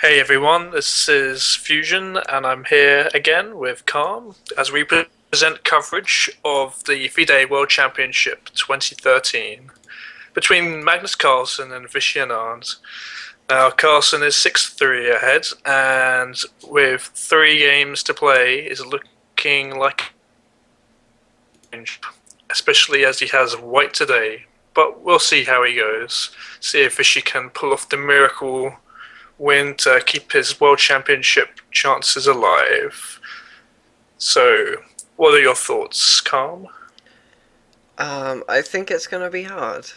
Hey everyone, this is Fusion, and I'm here again with Calm as we present coverage of the FIDE World Championship 2013 between Magnus Carlsen and Vishy Anand. Now, Carlsen is 6-3 ahead, and with 3 games to play, is looking like especially as he has white today. But we'll see how he goes. See if Vishy can pull off the miracle win to keep his World Championship chances alive. So, what are your thoughts, Calm? I think it's gonna be hard,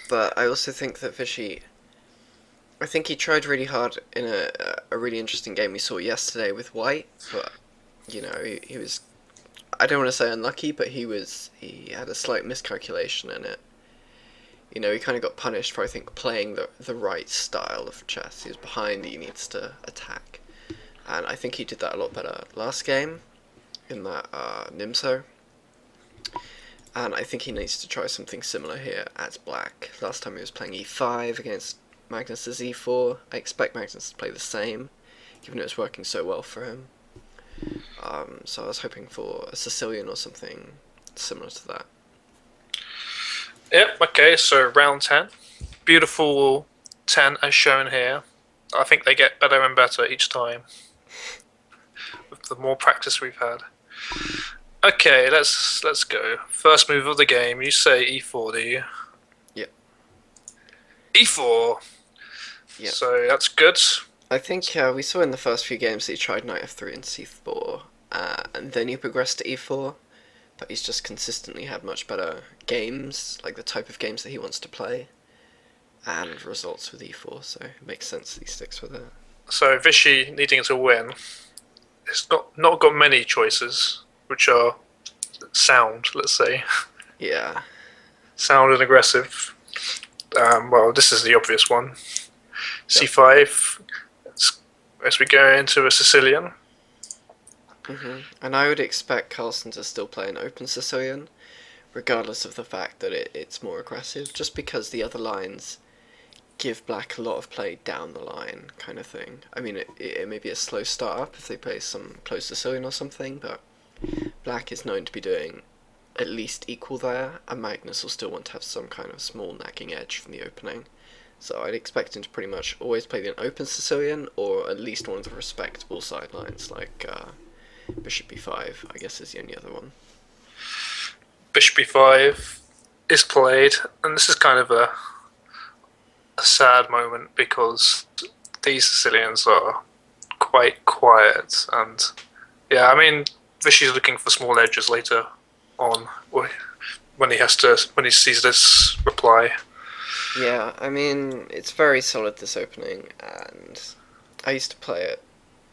but I also think that Vishy. I think he tried really hard in a really interesting game we saw yesterday with White, but he was. I don't want to say unlucky, but he had a slight miscalculation in it. He kind of got punished for, I think, playing the right style of chess. He was behind, he needs to attack, and I think he did that a lot better last game in that Nimso. And I think he needs to try something similar here at black. Last time he was playing e5 against Magnus's e4. I expect Magnus to play the same, given it was working so well for him. So I was hoping for a Sicilian or something similar to that. Yep, okay, so round 10. Beautiful 10 as shown here. I think they get better and better each time with the more practice we've had. Okay, let's go. First move of the game. You say e4, do you? Yep. E4. Yep. So that's good. I think we saw in the first few games that he tried knight f3 and c4, and then he progressed to e4, but he's just consistently had much better games, like the type of games that he wants to play, and results with e4, so it makes sense that he sticks with it. So Vishy needing to win. It's not got many choices, which are sound, let's say. Yeah. Sound and aggressive. Well, this is the obvious one. C5, as we go into a Sicilian. And I would expect Carlsen to still play an open Sicilian, regardless of the fact that it's more aggressive, just because the other lines give black a lot of play down the line, kind of thing. I mean, it may be a slow start up if they play some close Sicilian or something, but black is known to be doing at least equal there, and Magnus will still want to have some kind of small nagging edge from the opening. So I'd expect him to pretty much always play an open Sicilian, or at least one of the respectable sidelines, like Bishop b5, I guess is the only other one. Bishop b5 is played, and this is kind of a sad moment because these Sicilians are quite quiet, and yeah, I mean, Vishy's looking for small edges later on when he sees this reply. Yeah, I mean, it's very solid this opening, and I used to play it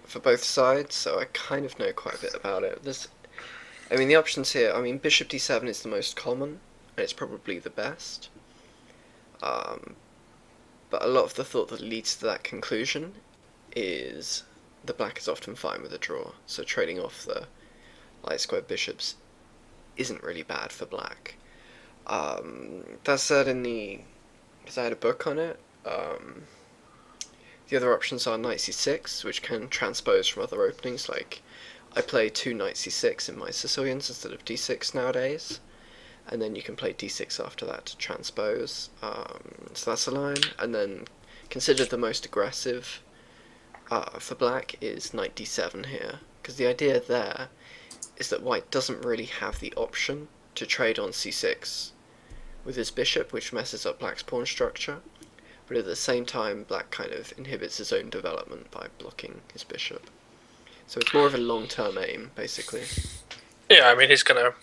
for both sides, so I kind of know quite a bit about it. The options here, bishop d7 is the most common, and it's probably the best. But a lot of the thought that leads to that conclusion is the black is often fine with a draw, so trading off the light squared bishops isn't really bad for black. That said, because I had a book on it, the other options are knight c6, which can transpose from other openings, like I play 2 knight c6 in my Sicilians instead of d6 nowadays, and then you can play d6 after that to transpose, so that's a line. And then considered the most aggressive for black is knight d7 here, because the idea there is that white doesn't really have the option to trade on c6 with his bishop, which messes up black's pawn structure, but at the same time black kind of inhibits his own development by blocking his bishop. So it's more of a long-term aim, basically. Yeah, I mean, he's going to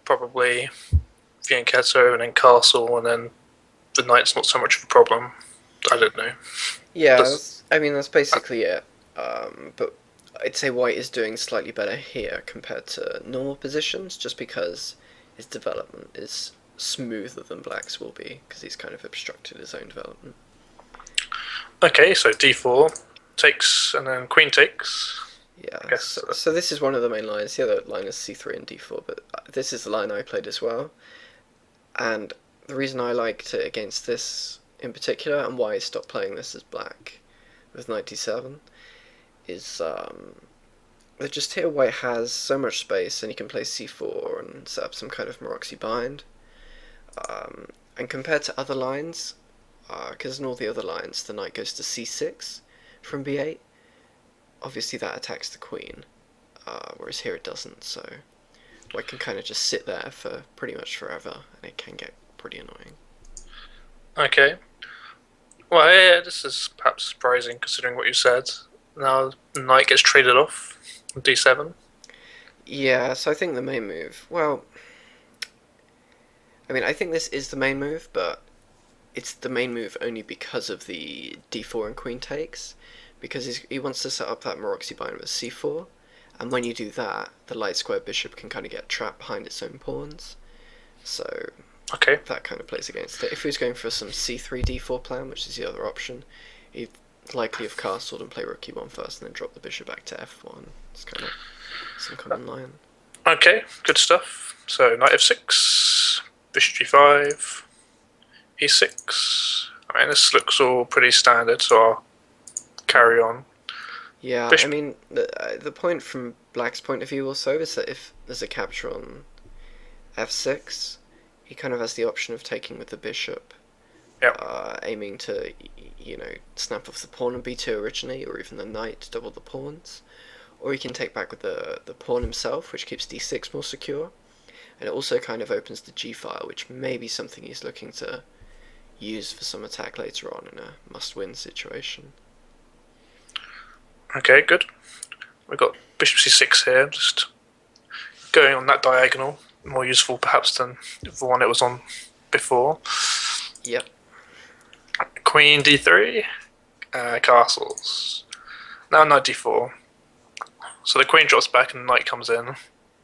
probably Fianchetto and then Castle, and then the knight's not so much of a problem. I don't know. Yeah, that's basically it. But I'd say white is doing slightly better here compared to normal positions, just because his development is smoother than black's will be, because he's kind of obstructed his own development. Okay, so d4 takes, and then queen takes. Yeah, so this is one of the main lines. The other line is c3 and d4, but this is the line I played as well. And the reason I liked it against this in particular, and why I stopped playing this as black, with knight d7 is that just here white has so much space and he can play c4 and set up some kind of Maroczy bind. And compared to other lines, because in all the other lines the knight goes to c6 from b8, obviously that attacks the queen, whereas here it doesn't, so white can kind of just sit there for pretty much forever, and it can get pretty annoying. Okay. Well, yeah, this is perhaps surprising considering what you said. Now the knight gets traded off on d7. Yeah, so I think the main move, well, I mean, I think this is the main move, but it's the main move only because of the d4 and queen takes, because he wants to set up that Maroczy bind with c4, and when you do that, the light square bishop can kind of get trapped behind its own pawns, so Okay. that kind of plays against it. If he was going for some c3 d4 plan, which is the other option, he'd likely have castled and play rook e1 first and then drop the bishop back to f1. It's kind of some common line. Okay, good stuff. So knight f6, bishop g5, e6. I mean, this looks all pretty standard, so I'll carry on. Yeah, Bishop. I mean, the point from black's point of view also is that if there's a capture on f6, he kind of has the option of taking with the bishop, aiming to, snap off the pawn on b2 originally, or even the knight to double the pawns. Or he can take back with the pawn himself, which keeps d6 more secure, and it also kind of opens the g-file, which may be something he's looking to use for some attack later on in a must-win situation. Okay, good. We've got bishop c6 here, just going on that diagonal. More useful perhaps than the one it was on before. Yep. Queen d3, castles. Now knight d4. So the queen drops back and the knight comes in,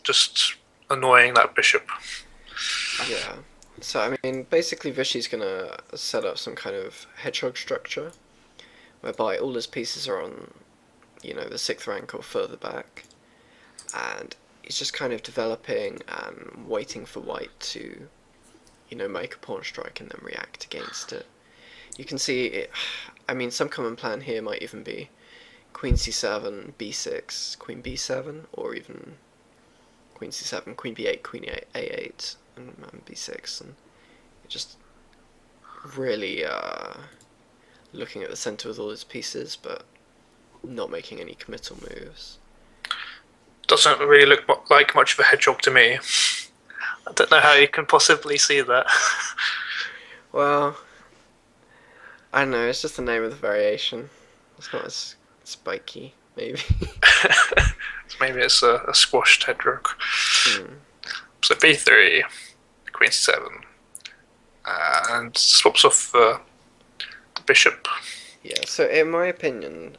just annoying that bishop. Yeah. So, I mean, basically Vishy's going to set up some kind of hedgehog structure, whereby all his pieces are on, the 6th rank or further back, and he's just kind of developing and waiting for white to, make a pawn strike and then react against it. You can see it, I mean, some common plan here might even be queen c7, b6, queen b7, or even queen c7, queen b8, queen a8, and b6, and just really looking at the centre with all his pieces, but not making any committal moves. Doesn't really look like much of a hedgehog to me. I don't know how you can possibly see that. Well, I don't know, it's just the name of the variation. It's not as spiky, maybe. Maybe it's a squashed hedgehog. So b3, queen c7, and swaps off the bishop. Yeah, so in my opinion,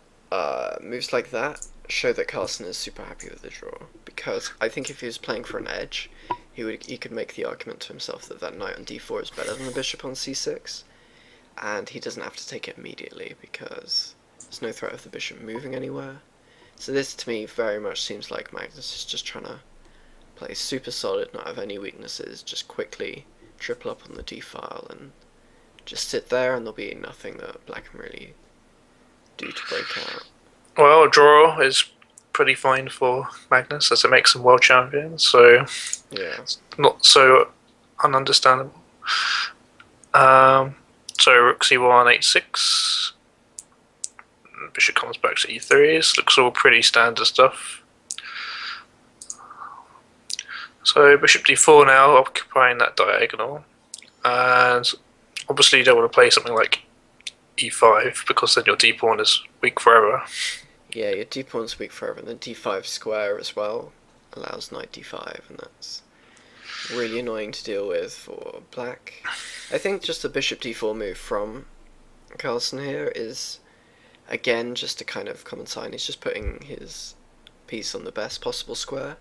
moves like that show that Carlsen is super happy with the draw, because I think if he was playing for an edge, he could make the argument to himself that knight on d4 is better than the bishop on c6, and he doesn't have to take it immediately because there's no threat of the bishop moving anywhere. So this to me very much seems like Magnus is just trying to play super solid, not have any weaknesses, just quickly triple up on the d-file and just sit there, and there'll be nothing that black can really do to break out. Well, a draw is pretty fine for Magnus as it makes him world champion, so yeah, it's not so ununderstandable. So rook c1, h6. Bishop comes back to e3. This looks all pretty standard stuff. So bishop d4 now, occupying that diagonal. And obviously you don't want to play something like e5, because then your d-pawn is weak forever. Yeah, your d-pawn's weak forever, and the d5 square as well allows knight d5, and that's really annoying to deal with for black. I think just the bishop d4 move from Carlsen here is, again, just a kind of common sign. He's just putting his piece on the best possible square,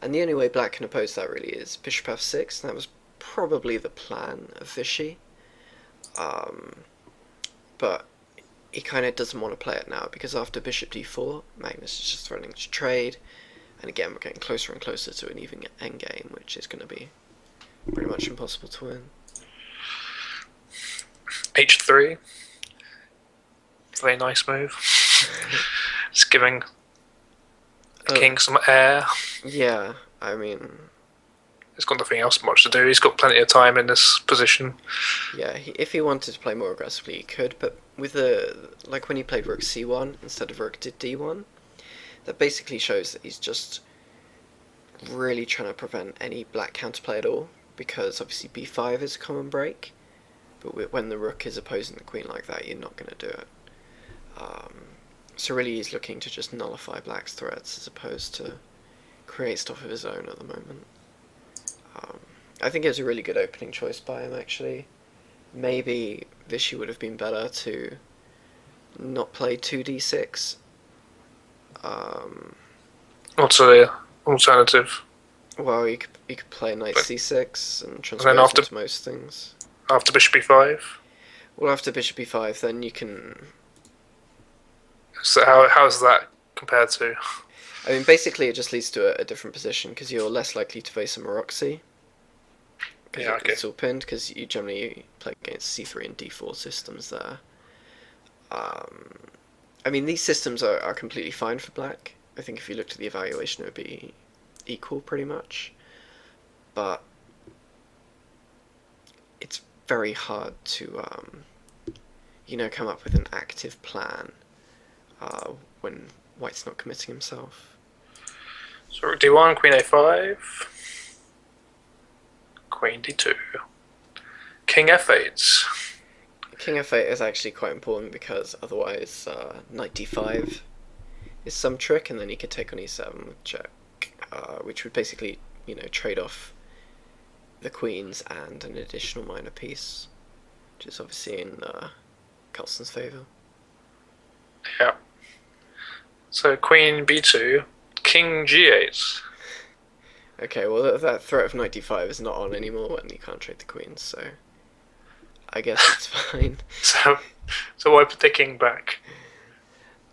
and the only way black can oppose that really is bishop f6, and that was probably the plan of Vishy. But he kind of doesn't want to play it now, because after bishop d4, Magnus is just threatening to trade, and again we're getting closer and closer to an even endgame, which is going to be pretty much impossible to win. h3. Very nice move. Just giving the king some air. Yeah, I mean, He's got nothing else much to do. He's got plenty of time in this position. yeah, if he wanted to play more aggressively, he could. But with like when he played Rook C1 instead of Rook D1, that basically shows that he's just really trying to prevent any black counterplay at all. Because obviously B5 is a common break, but when the Rook is opposing the Queen like that, you're not going to do it. So really, he's looking to just nullify black's threats as opposed to create stuff of his own at the moment. I think it was a really good opening choice by him, actually. Maybe Vishy would have been better to not play 2d6. What's the alternative? Well, you could play knight c6 and transpose and then after, into most things. After bishop e5? Well, after bishop e5, then you can... So how's that compared to? I mean, basically it just leads to a different position, because you're less likely to face a Maroczy. Yeah, okay. It's all pinned, because you generally play against c3 and d4 systems there. I mean, these systems are completely fine for black. I think if you looked at the evaluation, it would be equal, pretty much. But it's very hard to, come up with an active plan when white's not committing himself. So rook d1, queen a5, queen d2, king f8. King f8 is actually quite important, because otherwise knight d5 is some trick, and then he could take on e7 with check, which would basically, trade off the queens and an additional minor piece, which is obviously in Carlsen's favour. Yeah. So queen b2, king g8. Okay, well that threat of knight d5 is not on anymore, and you can't trade the queens, so I guess it's fine. So why put the king back?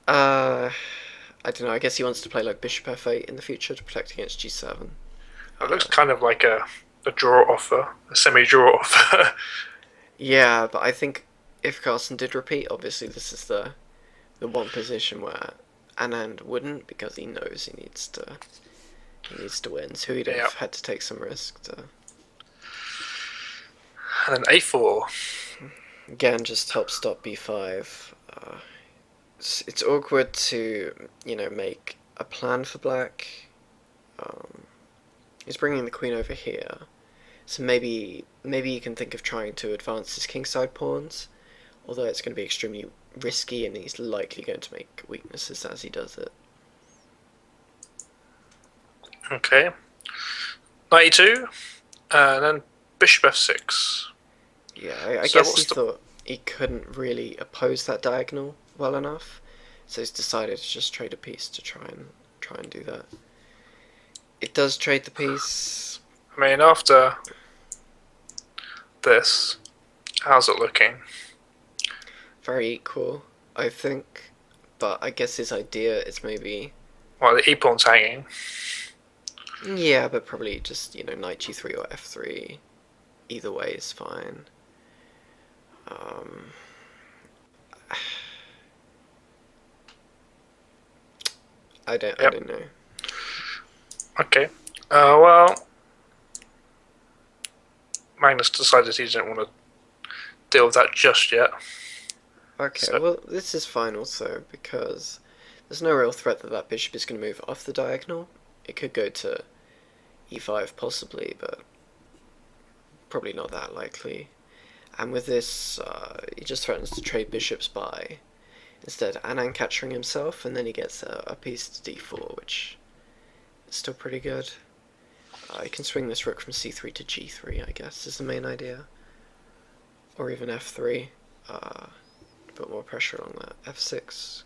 I don't know, I guess he wants to play like bishop f8 in the future to protect against g7. It looks kind of like a draw offer, a semi-draw offer. Yeah, but I think if Carlsen did repeat, obviously this is the one position where Anand wouldn't, because he knows he needs to win, so he'd have had to take some risk to... And then a4. Again, just help stop b5. It's awkward to, make a plan for black. He's bringing the queen over here, so maybe you can think of trying to advance his kingside pawns, although it's going to be extremely risky, and he's likely going to make weaknesses as he does it. Okay. Knight e2, and then bishop f6. Yeah, I guess he thought he couldn't really oppose that diagonal well enough, so he's decided to just trade a piece to try and do that. It does trade the piece. I mean, after this, how's it looking? Very equal, I think, but I guess his idea is maybe... Well, the e-pawn's hanging. Yeah, but probably just, knight g3 or f3. Either way is fine. I don't know. Okay. Well, Magnus decided he didn't want to deal with that just yet. Okay, so, well, this is fine also, because there's no real threat that bishop is going to move off the diagonal. It could go to e5 possibly, but probably not that likely. And with this, he just threatens to trade bishops by instead Anand capturing himself, and then he gets a piece to d4, which is still pretty good. He can swing this rook from c3 to g3, I guess, is the main idea. Or even f3. Put more pressure on that. f6.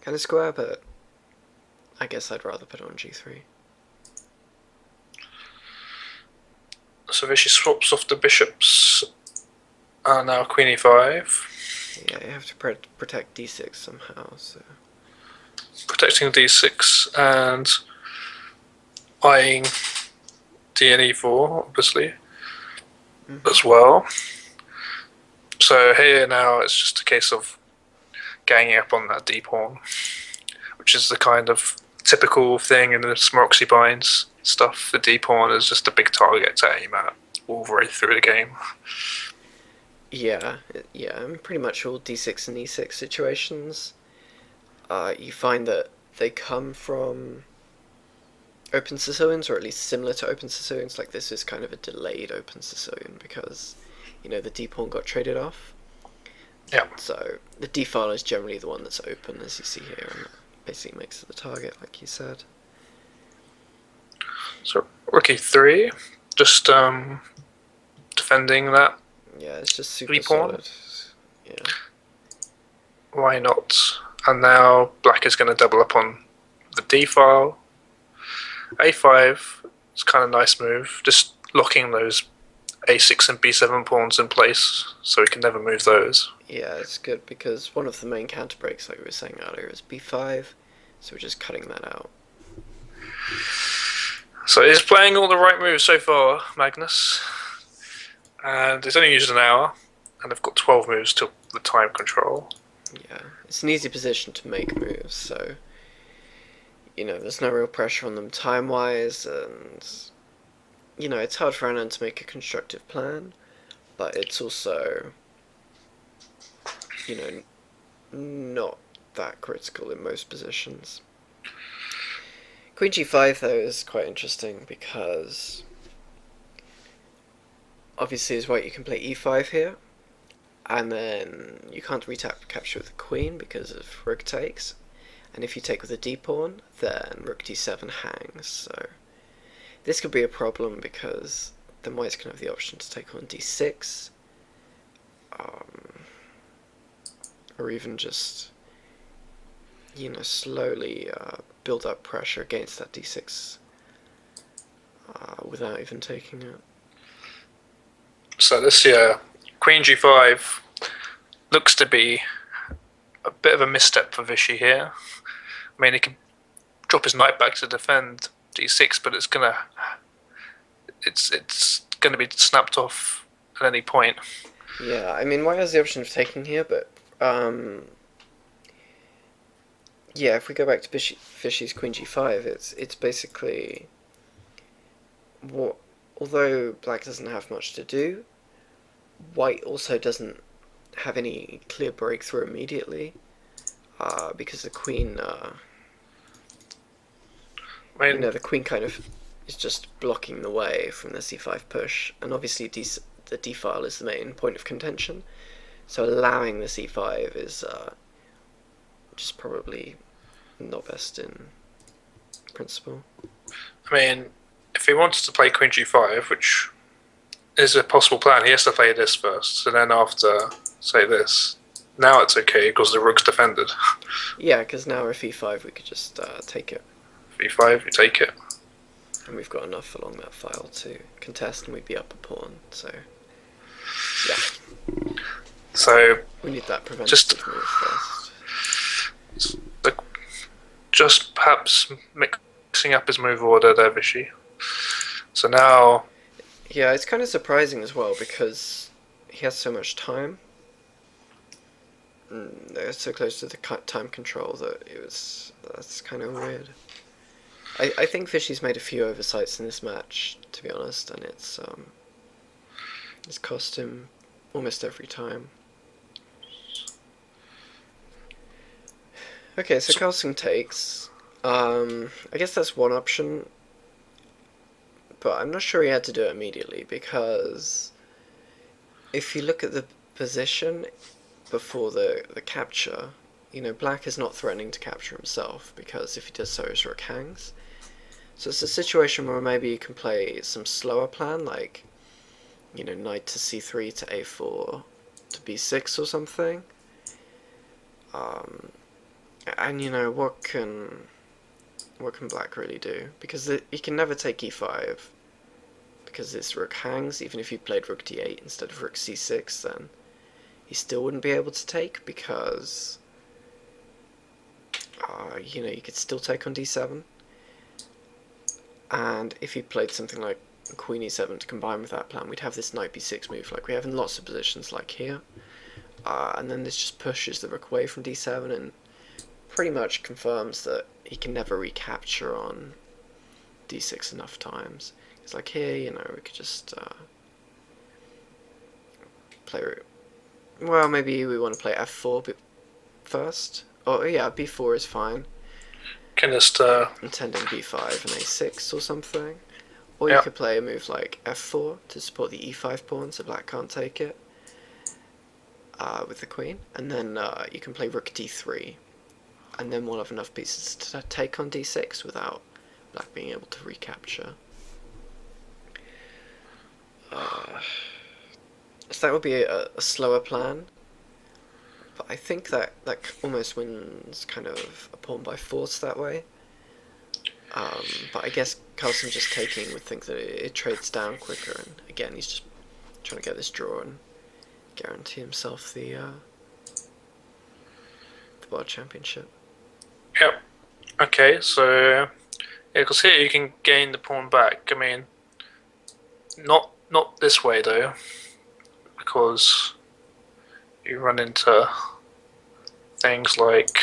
Kind of square, but I guess I'd rather put it on g3. So Vishy swaps off the bishops. Now queen e5. Yeah, you have to protect d6 somehow, so... Protecting d6 and eyeing d and e4, obviously, as well. So here now it's just a case of ganging up on that d pawn, which is the kind of typical thing in the Smoroxy binds stuff. The d pawn is just a big target to aim at all the way through the game. Yeah, and pretty much all d6 and e6 situations, you find that they come from open Sicilians, or at least similar to open Sicilians. Like, this is kind of a delayed open Sicilian because, the d-pawn got traded off. Yeah. So the d-file is generally the one that's open, as you see here, and that basically makes it the target, like you said. So rook e3, just defending that. Yeah, it's just super d-pawn. solid. Yeah. Why not? And now black is going to double up on the d-file. a5 is kind of a nice move, just locking those a6 and b7 pawns in place so we can never move those. Yeah, it's good because one of the main counter breaks, like we were saying earlier, is b5, so we're just cutting that out. So he's playing all the right moves so far, Magnus, and he's only used an hour, and they've got 12 moves till the time control. Yeah, it's an easy position to make moves, so there's no real pressure on them time-wise, and it's hard for Anand to make a constructive plan, but it's also, not that critical in most positions. Queen g5, though, is quite interesting because obviously as white you can play e5 here, and then you can't capture with the queen because of rook takes, and if you take with a d-pawn, then rook d7 hangs, so this could be a problem because then white's going to have the option to take on d6, or even just, slowly build up pressure against that d6 without even taking it. So this queen g5 looks to be a bit of a misstep for Vichy here. I mean, he can drop his knight back to defend d6, but it's gonna be snapped off at any point. Yeah, I mean, white has the option of taking here, but yeah, if we go back to Vichy's queen g5, it's basically what. Although black doesn't have much to do, white also doesn't have any clear breakthrough immediately, because the queen, the queen kind of is just blocking the way from the c5 push, and obviously the d-file is the main point of contention, so allowing the c5 is just probably not best in principle. I mean, if he wants to play queen g5, which is a possible plan, he has to play this first, and then after, say this. Now it's okay because the rook's defended. Yeah, because now if e5 we could just take it. If e5, you take it. And we've got enough along that file to contest, and we'd be up a pawn, so yeah. So we need that preventative move first. Just perhaps mixing up his move order there, Vichy. So now... Yeah, it's kind of surprising as well, because he has so much time. They're so close to the time control that that's kind of weird. I think Vichy's made a few oversights in this match, to be honest, and it's cost him almost every time. Okay, so Carlsen takes. I guess that's one option, but I'm not sure he had to do it immediately, because if you look at the position before the capture, black is not threatening to capture himself, because if he does so, his rook hangs. So it's a situation where maybe you can play some slower plan, like, knight to c3 to a4 to b6 or something. And what can black really do? Because he can never take e5, because this rook hangs. Even if you played rook d8 instead of rook c6, then he still wouldn't be able to take, because you could still take on d7. And if he played something like queen e7 to combine with that plan, we'd have this knight b6 move like we have in lots of positions like here. and then this just pushes the rook away from d7 and pretty much confirms that he can never recapture on d6 enough times. It's like here, we could just play. Well, maybe we want to play f4 first. Oh yeah, b4 is fine. Can just intending b5 and a6 or something. Or you could play a move like f4 to support the e5 pawn, so black can't take it with the queen. And then you can play rook d3, and then we'll have enough pieces to take on d6 without black being able to recapture. So that would be a slower plan, but I think that almost wins kind of a pawn by force that way. But I guess Carlsen just taking would think that it trades down quicker, and again he's just trying to get this draw and guarantee himself the world championship. Yep. Okay, so because here you can gain the pawn back. I mean, not this way though, because you run into things like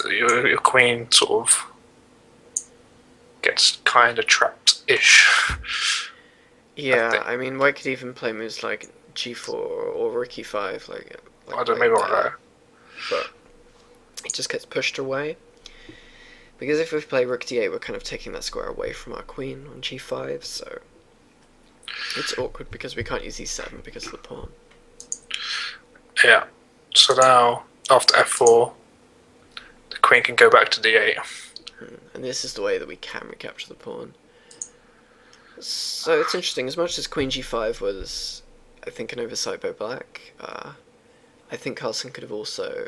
your queen sort of gets kind of trapped-ish. Yeah, I mean, white could even play moves like g4 or rook e5, like I don't maybe like that. But it just gets pushed away. Because if we play rook d8, we're kind of taking that square away from our queen on g5, so it's awkward because we can't use e7 because of the pawn. Yeah, so now after f4, the queen can go back to d8. And this is the way that we can recapture the pawn. So it's interesting, as much as queen g5 was, I think, an oversight by black, I think Carlsen could have also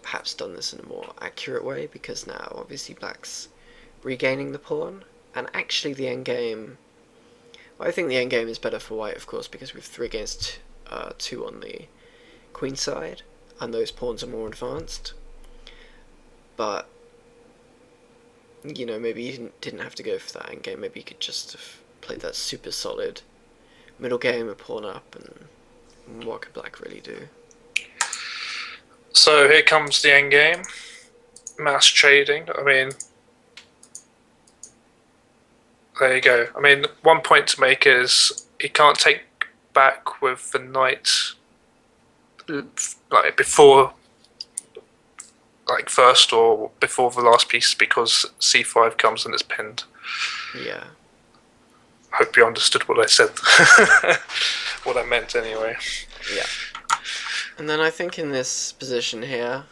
perhaps done this in a more accurate way, because now obviously black's regaining the pawn, and actually the endgame, well, I think the endgame is better for white, of course, because we have 3 against 2 on the queen side, and those pawns are more advanced. But maybe you didn't have to go for that endgame. Maybe you could just have played that super solid middle game, a pawn up, and what could black really do? So here comes the endgame. Mass trading. I mean, there you go. I mean, one point to make is he can't take back with the knight like before, like first or before the last piece, because c5 comes and it's pinned. Yeah. Hope you understood what I said. What I meant anyway. Yeah. And then I think in this position here,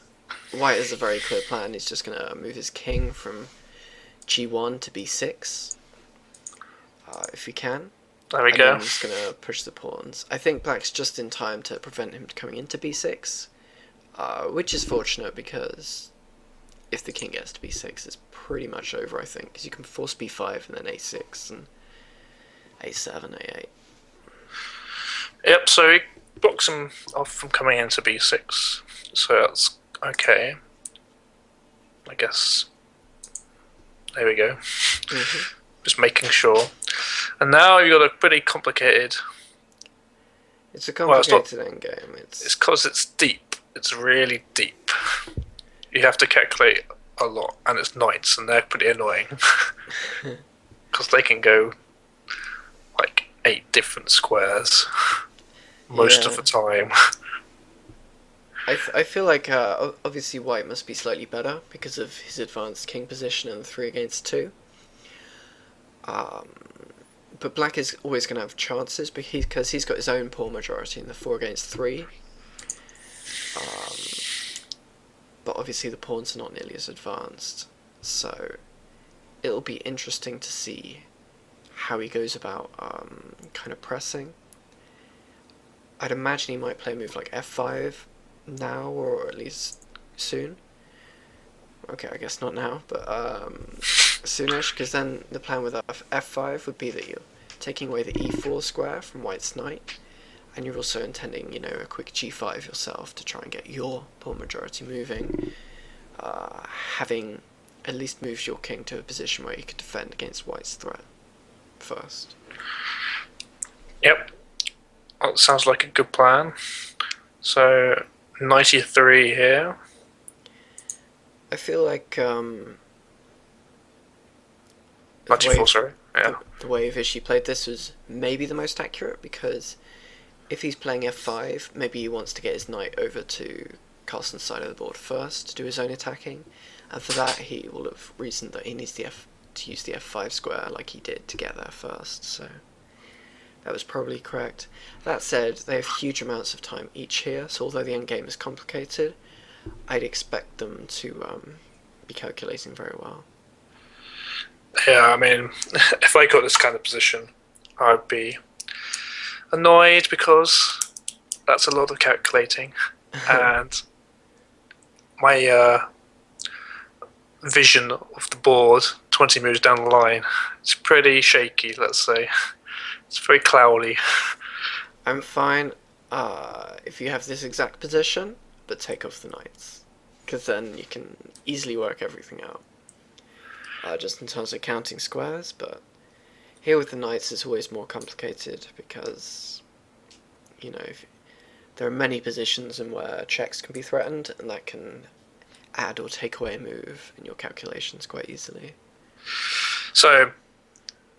white has a very clear plan. He's just going to move his king from g1 to b6, if he can. There we go. And then he's going to push the pawns. I think black's just in time to prevent him coming into b6, which is fortunate, because if the king gets to b6, it's pretty much over, I think, because you can force b5 and then a6 and a7, a8. Yep, so he blocks him off from coming into b6, so that's okay. I guess. There we go. Mm-hmm. Just making sure. And now you've got a pretty complicated... It's a complicated endgame. It's because it's deep. It's really deep. You have to calculate a lot, and it's knights, and they're pretty annoying. Because they can go like 8 different squares most of the time. I feel like obviously white must be slightly better because of his advanced king position and the 3 against 2. But black is always going to have chances because he's got his own pawn majority in the 4 against 3. But obviously the pawns are not nearly as advanced, so it'll be interesting to see how he goes about kind of pressing. I'd imagine he might play a move like f5 now, or at least soon. Okay, I guess not now, but soonish, because then the plan with f5 would be that you're taking away the e4 square from white's knight, and you're also intending, a quick g5 yourself to try and get your pawn majority moving, having at least moved your king to a position where you could defend against white's threat first. Yep. That sounds like a good plan. So 93 here. I feel like the 94, sorry. Yeah. the way Vishy played this was maybe the most accurate, because if he's playing f5, maybe he wants to get his knight over to Carlsen's side of the board first to do his own attacking, and for that he will have reasoned that he needs to use the f5 square like he did to get there first, so that was probably correct. That said, they have huge amounts of time each here, so although the endgame is complicated, I'd expect them to be calculating very well. Yeah, I mean, if I got this kind of position, I'd be annoyed because that's a lot of calculating, and my vision of the board 20 moves down the line, it's pretty shaky, let's say. It's very cloudy. I'm fine if you have this exact position, but take off the knights, because then you can easily work everything out. Just in terms of counting squares, but here with the knights it's always more complicated because, you know, there are many positions in where checks can be threatened, and that can add or take away a move in your calculations quite easily. So,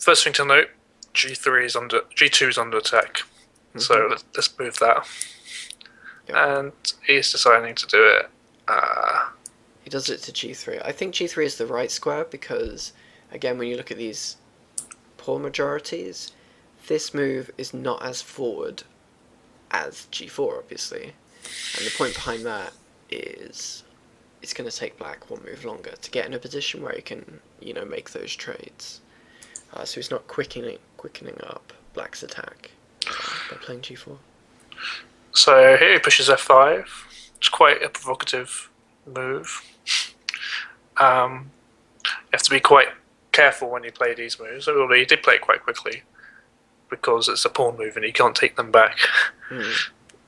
first thing to note, G2 is under attack. Mm-hmm. So let's move that. Yep. And he's deciding to do it. He does it to G3. I think G3 is the right square because, again, when you look at these pawn majorities, this move is not as forward as G4, obviously. And the point behind that is it's going to take black one move longer to get in a position where he can, you know, make those trades. So he's not quickening up black's attack by playing G4. So here he pushes F5. It's quite a provocative move. You have to be quite careful when you play these moves. Although he did play it quite quickly because it's a pawn move and he can't take them back.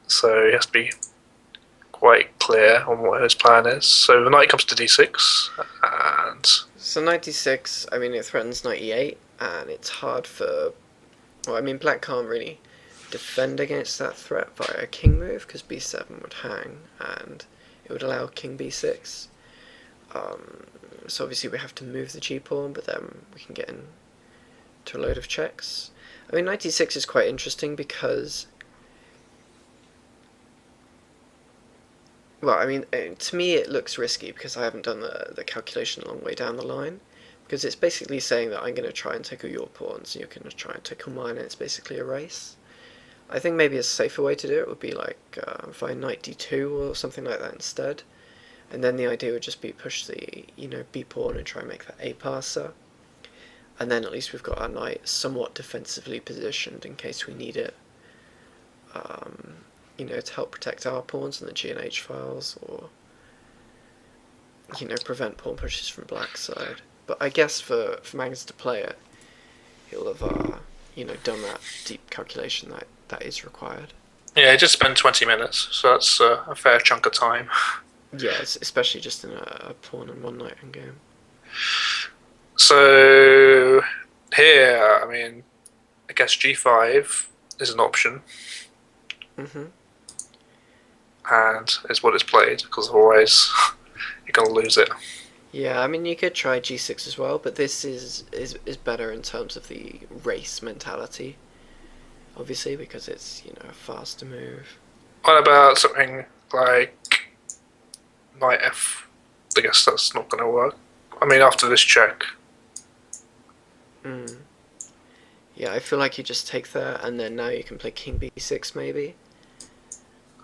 So he has to be quite clear on what his plan is. So the knight comes to D6, and so knight D6. I mean, it threatens knight E8, and it's hard for. Well, I mean, black can't really defend against that threat via a king move because B7 would hang, and it would allow king B6. So obviously we have to move the G pawn, but then we can get into a load of checks. I mean, knight D6 is quite interesting because, well, I mean, to me it looks risky because I haven't done the calculation a long way down the line, because it's basically saying that I'm going to try and take all your pawns and you're going to try and take all mine, and it's basically a race. I think maybe a safer way to do it would be like if I knight D2 or something like that instead, and then the idea would just be push the, you know, B pawn and try and make that A passer, and then at least we've got our knight somewhat defensively positioned in case we need it, you know, to help protect our pawns in the G and H files, or, you know, prevent pawn pushes from black's side. But I guess for Magnus to play it, he'll have you know, done that deep calculation that is required. Yeah, he just spent 20 minutes, so that's a fair chunk of time. Yeah, especially just in a pawn and one knight endgame. So here, I mean, I guess G5 is an option. And it's what it's played, because otherwise you're going to lose it. Yeah, I mean, you could try G6 as well, but this is better in terms of the race mentality, obviously, because it's, you know, a faster move. What about something like knight F? I guess that's not going to work. I mean, after this check. Yeah, I feel like you just take that, and then now you can play king B6 maybe.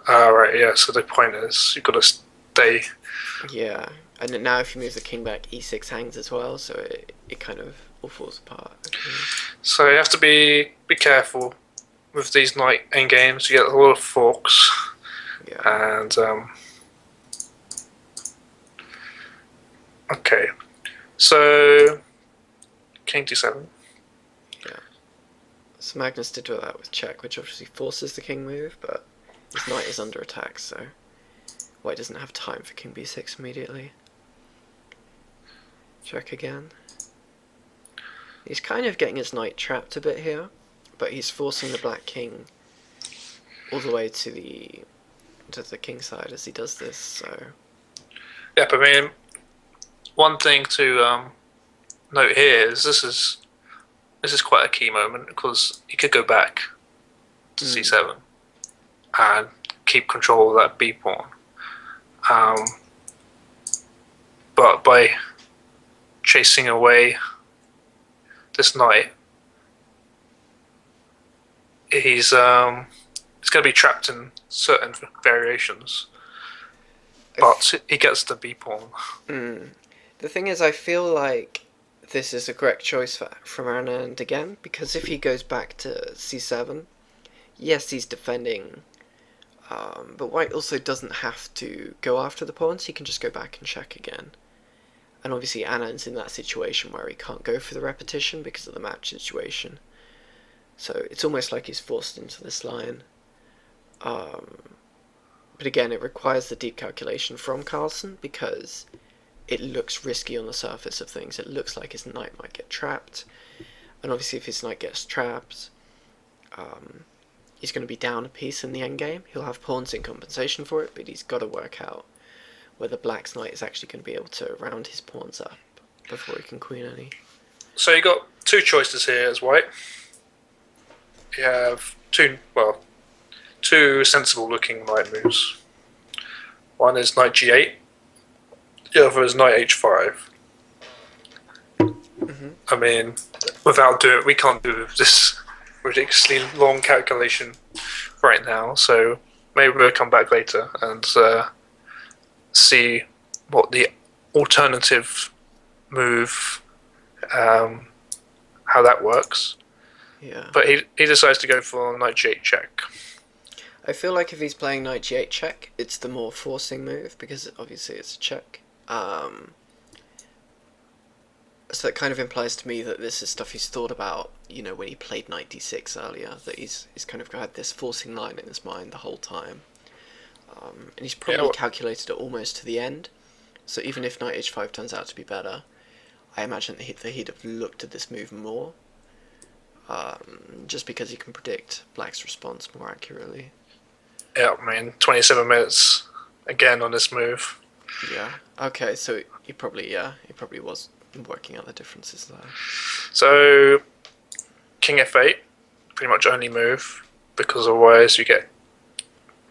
Right, yeah, so the point is you've got to stay. Yeah, and then now if you move the king back, E6 hangs as well, so it kind of all falls apart. So you have to be careful with these knight endgames. You get a lot of forks. Yeah. And okay, so king D7. Yeah. So Magnus did do that with check, which obviously forces the king move, but his knight is under attack, so white doesn't have time for king B6 immediately. Check again. He's kind of getting his knight trapped a bit here, but he's forcing the black king all the way to the king side as he does this. So Yeah, but I mean, one thing to note here is this is quite a key moment because he could go back to c7 and keep control of that b pawn. But by chasing away this knight, he's going to be trapped in certain variations. But he gets the b pawn. The thing is, I feel like this is a correct choice from Anand again, because if he goes back to c7, yes, he's defending, but white also doesn't have to go after the pawns. He can just go back and check again. And obviously Anand's in that situation where he can't go for the repetition because of the match situation. So it's almost like he's forced into this line. But again, it requires the deep calculation from Carlsen because it looks risky on the surface of things. It looks like his knight might get trapped. And obviously if his knight gets trapped, he's going to be down a piece in the endgame. He'll have pawns in compensation for it, but he's got to work out whether black's knight is actually going to be able to round his pawns up before he can queen any. So you got two choices here as white. You have two sensible looking knight moves. One is knight g8, the other is knight h5. I mean, we can't do this ridiculously long calculation right now, so maybe we'll come back later and see what the alternative move, how that works. Yeah. But he decides to go for knight g8 check. I feel like if he's playing knight g8 check, it's the more forcing move because obviously it's a check. So that kind of implies to me that this is stuff he's thought about, when he played knight d6 earlier, that he's kind of had this forcing line in his mind the whole time. And he's probably calculated it almost to the end. So even if knight h5 turns out to be better, I imagine that he'd have looked at this move more. Just because he can predict black's response more accurately. Yeah, I mean, 27 minutes again on this move. Yeah. Okay, so he probably was working out the differences there. So, king f8, pretty much only move, because otherwise you get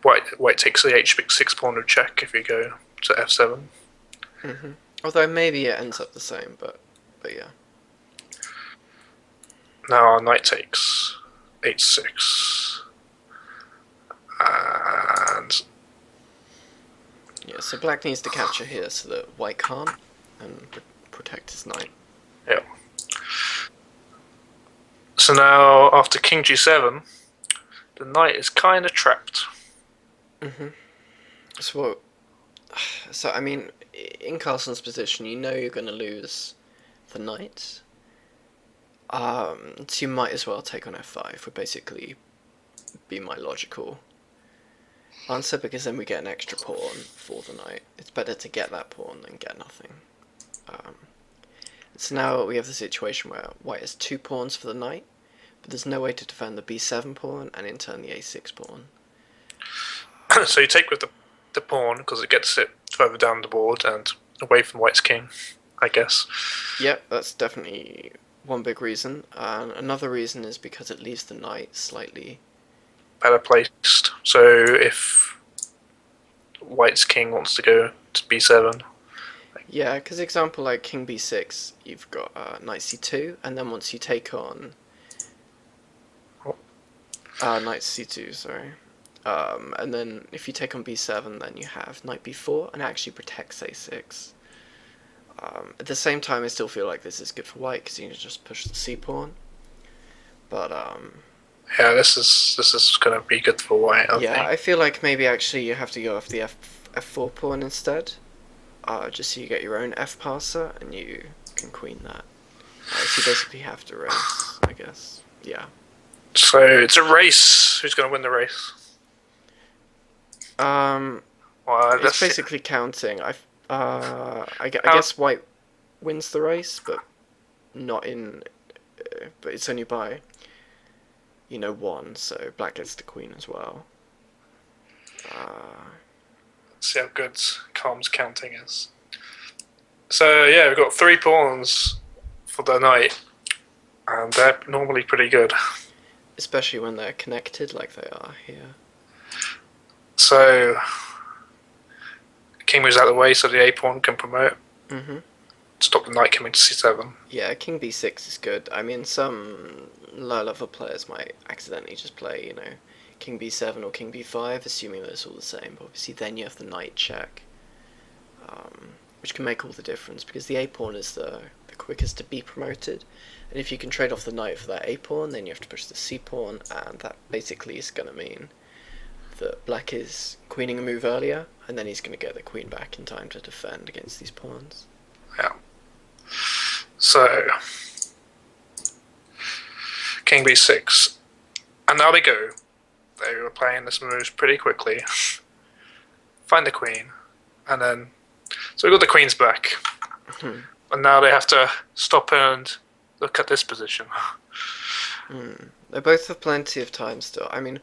white takes the h6 pawn of check if you go to f7. Although maybe it ends up the same, but yeah. Now knight takes h6. And yeah, so black needs to capture here so that white can't and protect his knight. Yeah. So now after king g7, the knight is kind of trapped. So I mean, in Carlsen's position, you're going to lose the knight. So you might as well take on f5 would basically be my logical answer, because then we get an extra pawn for the knight. It's better to get that pawn than get nothing. So now we have the situation where white has 2 pawns for the knight, but there's no way to defend the b7 pawn and in turn the a6 pawn. So you take with the pawn because it gets it further down the board and away from white's king, I guess. Yep, that's definitely one big reason. And another reason is because it leaves the knight slightly better placed. So if white's king wants to go to b7. Yeah, because example like king b6, you've got knight c2, and then once you take on knight c2, sorry. And then if you take on b7, then you have knight b4, and it actually protects a6. At the same time, I still feel like this is good for white because you can just push the c pawn. But yeah, this is gonna be good for white. I think. I feel like maybe actually you have to go off the f4 pawn instead, just so you get your own f passer and you can queen that. So you basically have to race, I guess. Yeah. So it's a race. Who's gonna win the race? Well, it's basically counting. I guess white wins the race, but not in. But it's only by 1, so black gets the queen as well. Let's see how good Calm's counting is. So yeah, we've got 3 pawns for the knight, and they're normally pretty good. Especially when they're connected like they are here. So king moves out of the way so the A pawn can promote. Mm-hmm. Stop the knight coming to c7. Yeah, king b6 is good. I mean, some low-level players might accidentally just play, king b7 or king b5, assuming that it's all the same. But obviously then you have the knight check, which can make all the difference, because the a-pawn is the quickest to be promoted. And if you can trade off the knight for that a-pawn, then you have to push the c-pawn, and that basically is going to mean that black is queening a move earlier, and then he's going to get the queen back in time to defend against these pawns. Yeah. So, king b6. And now they go. They were playing this move pretty quickly. Find the queen. And then, so we got the queens back. And now they have to stop and look at this position. They both have plenty of time still. I mean,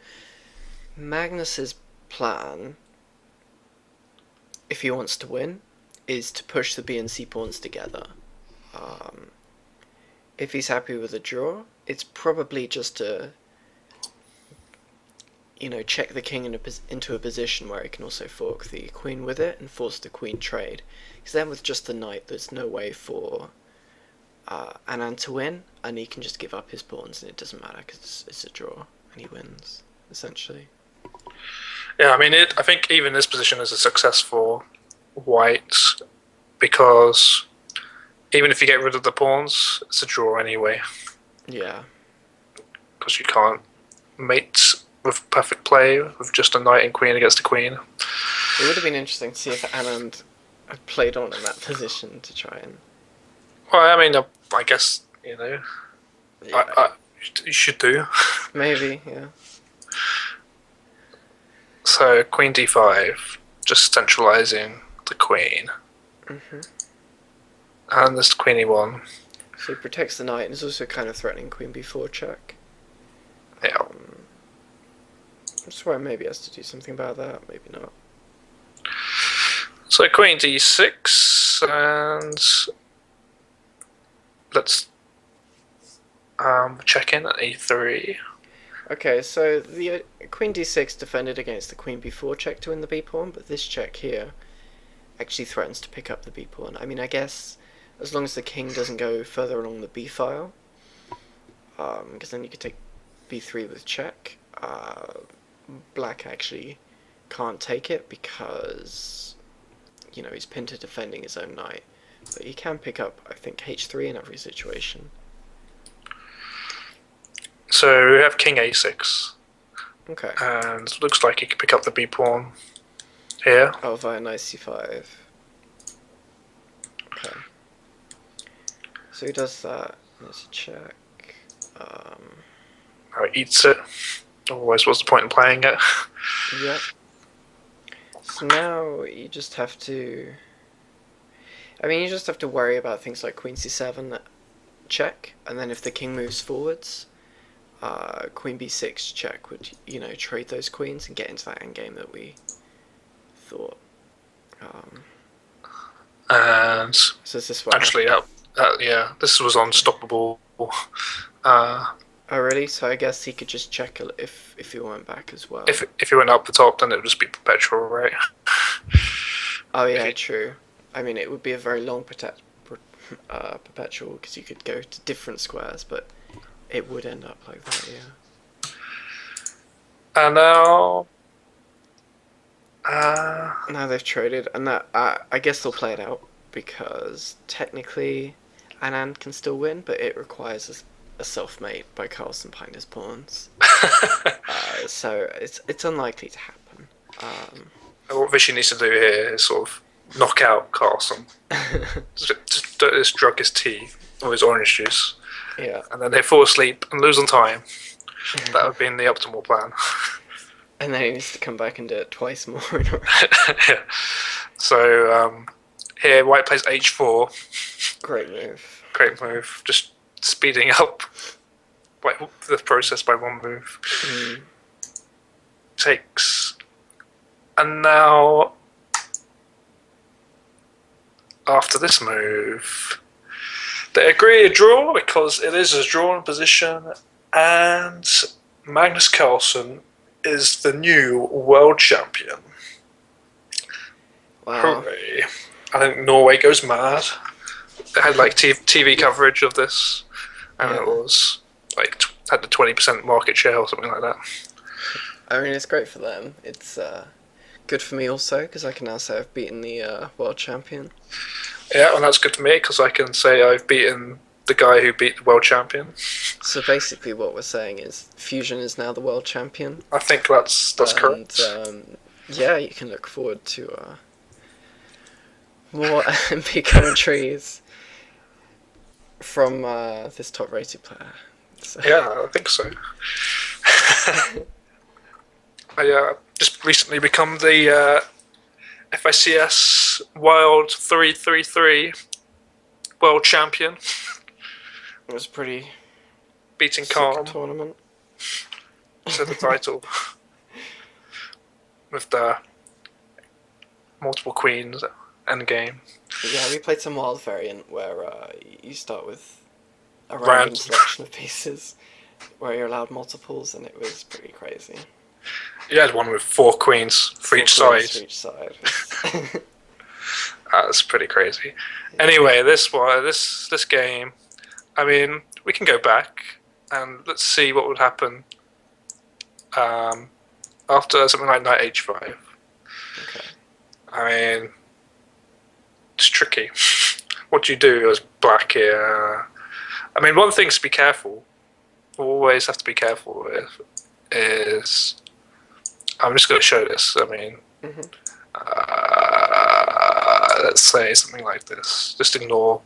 Magnus's plan, if he wants to win, is to push the B and C pawns together. If he's happy with a draw, it's probably just to, check the king into a position where he can also fork the queen with it and force the queen trade. Because then with just the knight, there's no way for Anand to win, and he can just give up his pawns and it doesn't matter because it's a draw and he wins, essentially. Yeah, I mean, I think even this position is a success for white, because even if you get rid of the pawns, it's a draw anyway. Yeah. Because you can't mate with perfect play with just a knight and queen against a queen. It would have been interesting to see if Anand had played on in that position to try and... Well, I mean, I guess, yeah. You should do. Maybe, yeah. So, queen d5, just centralising the queen. Mm-hmm. And this queen e1. So he protects the knight and is also kind of threatening queen b4 check. Yeah. I swear maybe he has to do something about that, maybe not. So queen d6, and let's check in at e3. Okay, so the queen d6 defended against the queen b4 check to win the b pawn, but this check here actually threatens to pick up the b pawn. I mean, I guess as long as the king doesn't go further along the b file, because then you could take b3 with check. Black actually can't take it because, he's pinned to defending his own knight. But he can pick up, I think, h3 in every situation. So we have king a6. Okay. And it looks like he can pick up the b pawn here. Oh, via knight c5. Okay. So he does that. There's a check. Now he eats it. Otherwise, what's the point in playing it? Yep. So now you just have to... you just have to worry about things like queen c7 check, and then if the king moves forwards, queen b6 check would, trade those queens and get into that endgame that we thought. And so is this what actually, yeah, this was unstoppable. Oh really? So I guess he could just check if he went back as well. If he went up the top, then it would just be perpetual, right? Oh yeah, true. I mean, it would be a very long perpetual because you could go to different squares, but it would end up like that, yeah. And now... now they've traded, and that I guess they'll play it out because technically Anand can still win, but it requires a self-mate by Carlsen behind his pawns. So it's unlikely to happen. What Vishy needs to do here is sort of knock out Carlsen. Just drug his tea or his orange juice. Yeah. And then they fall asleep and lose on time. That would have been the optimal plan. And then he needs to come back and do it twice more in a row. Yeah. So here white plays h4. Great move. Great move. Just speeding up the process by one move. Mm. Takes And now, after this move, they agree a draw because it is a drawn position, and Magnus Carlsen is the new world champion. Wow. Hooray. I think Norway goes mad. They had like TV coverage of this, and it was like had the 20% market share or something like that. I mean, it's great for them. It's good for me also, because I can now say I've beaten the world champion. Yeah, and that's good for me because I can say I've beaten the guy who beat the world champion. So basically what we're saying is Fuzion is now the world champion. I think that's correct. Yeah, you can look forward to more MP commentaries from this top-rated player. So. Yeah, I think so. I just recently become the FICS Wild 333 world champion. It was pretty beating sick Calm tournament. to the title with the multiple queens end game. Yeah, we played some wild variant where you start with a random selection of pieces where you're allowed multiples, and it was pretty crazy. You had one with 4 queens for each side. That's pretty crazy. Yeah. Anyway, this game, I mean, we can go back and let's see what would happen after something like knight h5. Okay. I mean, it's tricky. What do you do as black here? I mean, one thing to be careful, always have to be careful with, is... I'm just going to show this. I mean, let's say something like this. Just ignore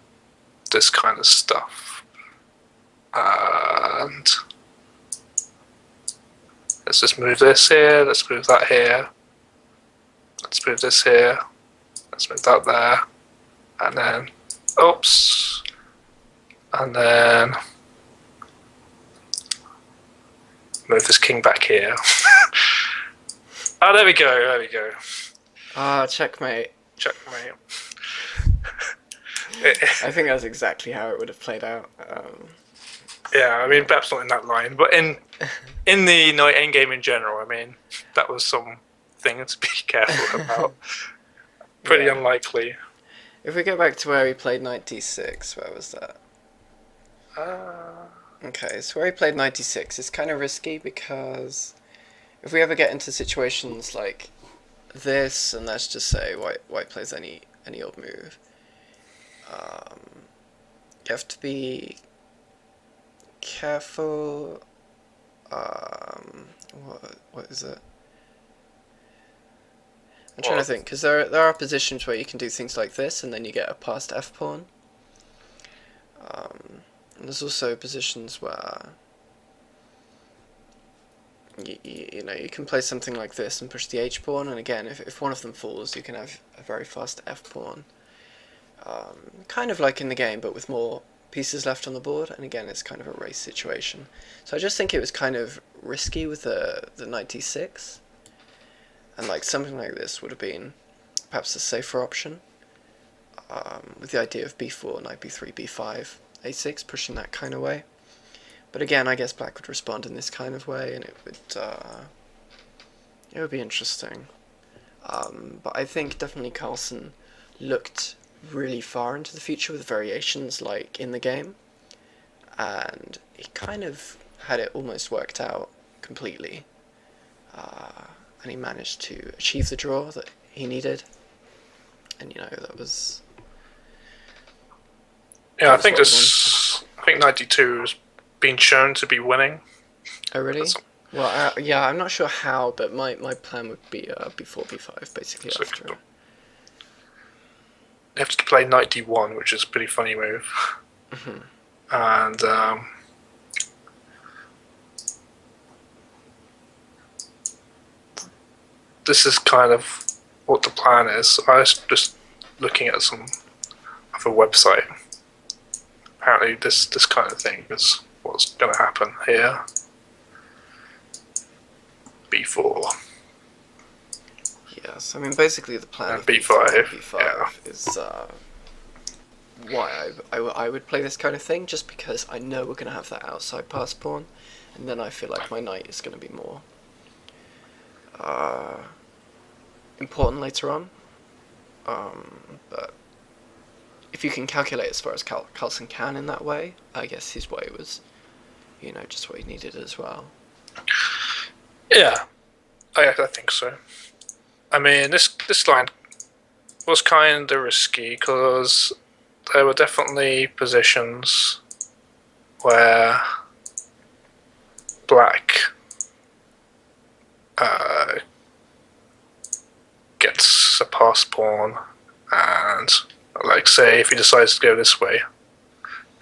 this kind of stuff. And let's just move this here. Let's move that here. Let's move this here. Let's move that there. And then, oops. And then move this king back here. Oh, there we go. Ah, checkmate. Checkmate. I think that's exactly how it would have played out. Yeah, I mean, perhaps not in that line, but in the knight endgame in general, I mean, that was something to be careful about. Pretty unlikely. If we go back to where he played knight d6, where was that? Okay, so where he played knight d6 is kind of risky because if we ever get into situations like this, and let's just say white plays any old move, you have to be careful. What is it? I'm trying to think, because there are positions where you can do things like this, and then you get a passed f pawn. And there's also positions where you know, you can play something like this and push the h pawn, and again, if one of them falls, you can have a very fast f pawn. Kind of like in the game, but with more pieces left on the board, and again, it's kind of a race situation. So I just think it was kind of risky with the knight d6, and like something like this would have been perhaps a safer option, with the idea of b4, knight b3, b5, a6, pushing that kind of way. But again, I guess black would respond in this kind of way, and it would be interesting. But I think definitely Carlsen looked really far into the future with variations like in the game, and he kind of had it almost worked out completely, and he managed to achieve the draw that he needed, and you know, that was... Yeah, I think knight d2 has been shown to be winning. Oh really? Well, yeah, I'm not sure how, but my plan would be b4, b5, basically, so after. You have to play knight d1, which is a pretty funny move. And this is kind of what the plan is. I was just looking at some other website. Apparently this kind of thing is what's going to happen here. Yeah, Yes, I mean basically the plan and of b5. B3 and B5 Yeah. is why I would play this kind of thing, just because I know we're going to have that outside pass pawn, and then I feel like my knight is going to be more important later on. But if you can calculate as far as Carlsen can in that way, I guess his way was, just what he needed as well. Yeah, I think so. I mean, this line was kind of risky because there were definitely positions where black gets a pass pawn, and like say if he decides to go this way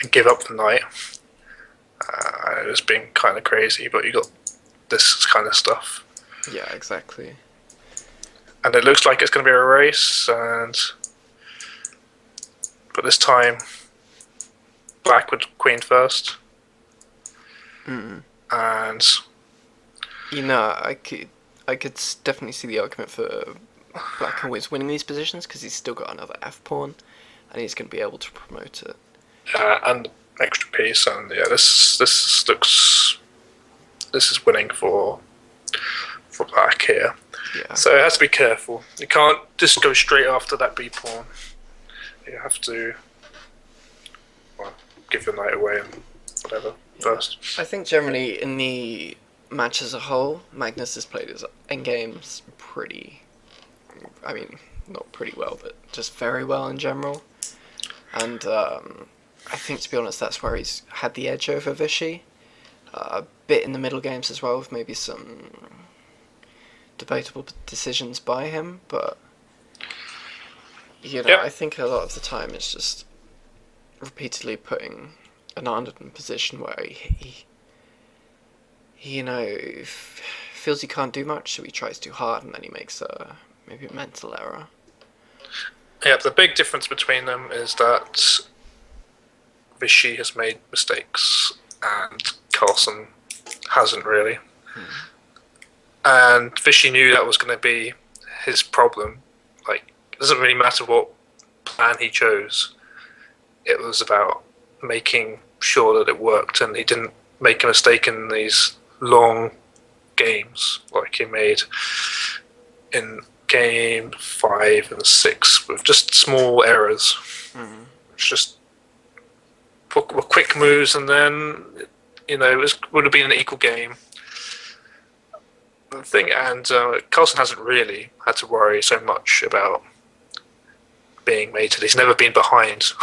and give up the knight, it was being kind of crazy. But you got this kind of stuff. Yeah, exactly. And it looks like it's going to be a race, but this time black would queen first. Mm. And I could definitely see the argument for black always winning these positions, because he's still got another f pawn, and he's going to be able to promote it. And extra piece, and yeah, this is winning for black here. Yeah. So it has to be careful. You can't just go straight after that b pawn. You have to give your knight away and whatever first. I think generally in the match as a whole, Magnus has played his endgames not pretty well, but just very well in general. And I think, to be honest, that's where he's had the edge over Vichy. A bit in the middle games as well, with maybe some debatable decisions by him, but I think a lot of the time it's just repeatedly putting Anand in a position where he feels he can't do much, so he tries too hard, and then he makes maybe a mental error. Yeah, the big difference between them is that Vichy has made mistakes and Carlsen hasn't really. And Vichy knew that was going to be his problem. Like, it doesn't really matter what plan he chose. It was about making sure that it worked, and he didn't make a mistake in these long games like he made in game 5 and 6 with just small errors. It's just quick moves, and then it would have been an equal game. The thing, and Carlsen hasn't really had to worry so much about being mated. He's never been behind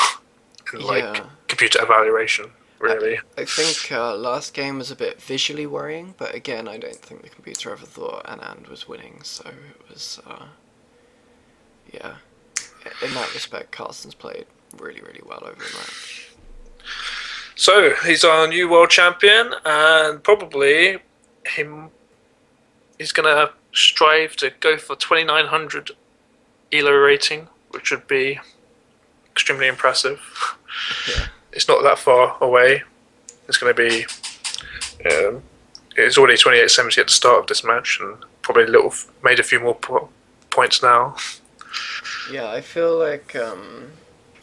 in computer evaluation, really. I think last game was a bit visually worrying, but again, I don't think the computer ever thought Anand was winning, so it was, in that respect, Carlsen's played really, really well over the match. So, he's our new world champion, and probably he's going to strive to go for 2900 ELO rating, which would be extremely impressive. Yeah. It's not that far away. It's going to be... it's already 2870 at the start of this match, and probably made a few more points now. Yeah, I feel like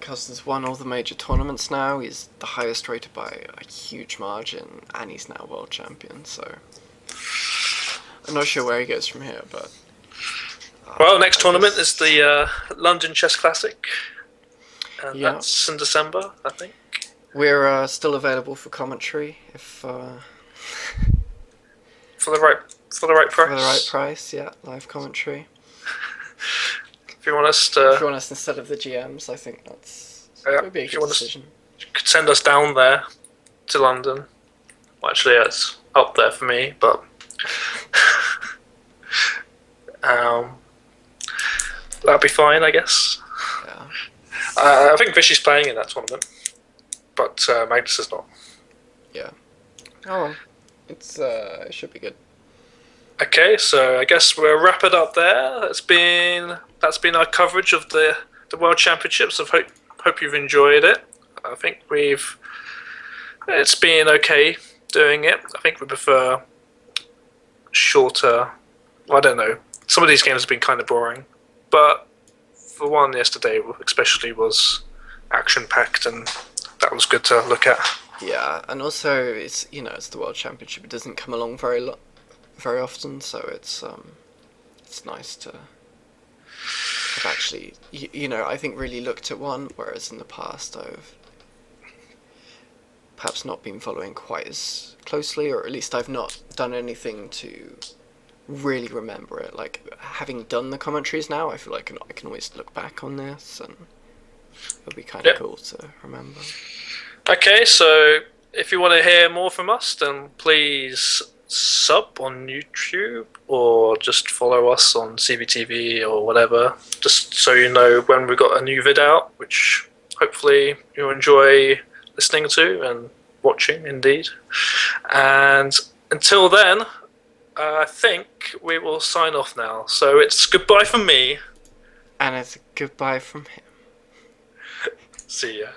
Carlsen's won all the major tournaments now. He's the highest rated by a huge margin, and he's now world champion, so... I'm not sure where he goes from here, but... well, next tournament is the London Chess Classic, and that's in December, I think. We're still available for commentary, if... For the right price. For the right price, yeah, live commentary. If you want us to... If you want us instead of the GMs, I think that would be a good decision. You could send us down there to London. Well, actually, it's up there for me, but... that'd be fine, I guess. Yeah. I think Vichy's playing in that tournament, but Magnus is not. Yeah. Oh well, it should be good. Okay, so I guess we'll wrap it up there. That's been our coverage of the World Championships. I hope you've enjoyed it. I think it's been okay doing it. I think we prefer shorter. I don't know. some of these games have been kind of boring, but the one yesterday especially was action-packed, and that was good to look at. Yeah, and also it's it's the World Championship. It doesn't come along very often, so it's nice to have actually I think really looked at one, whereas in the past I've perhaps not been following quite as closely, or at least I've not done anything to really remember it. Like, having done the commentaries now, I feel like I can always look back on this, and it'll be kind of cool to remember. Okay, so if you want to hear more from us, then please sub on YouTube or just follow us on CBTV or whatever, just so you know when we've got a new vid out, which hopefully you'll enjoy listening to and watching, indeed. And until then, I think we will sign off now. So it's goodbye from me. And it's goodbye from him. See ya.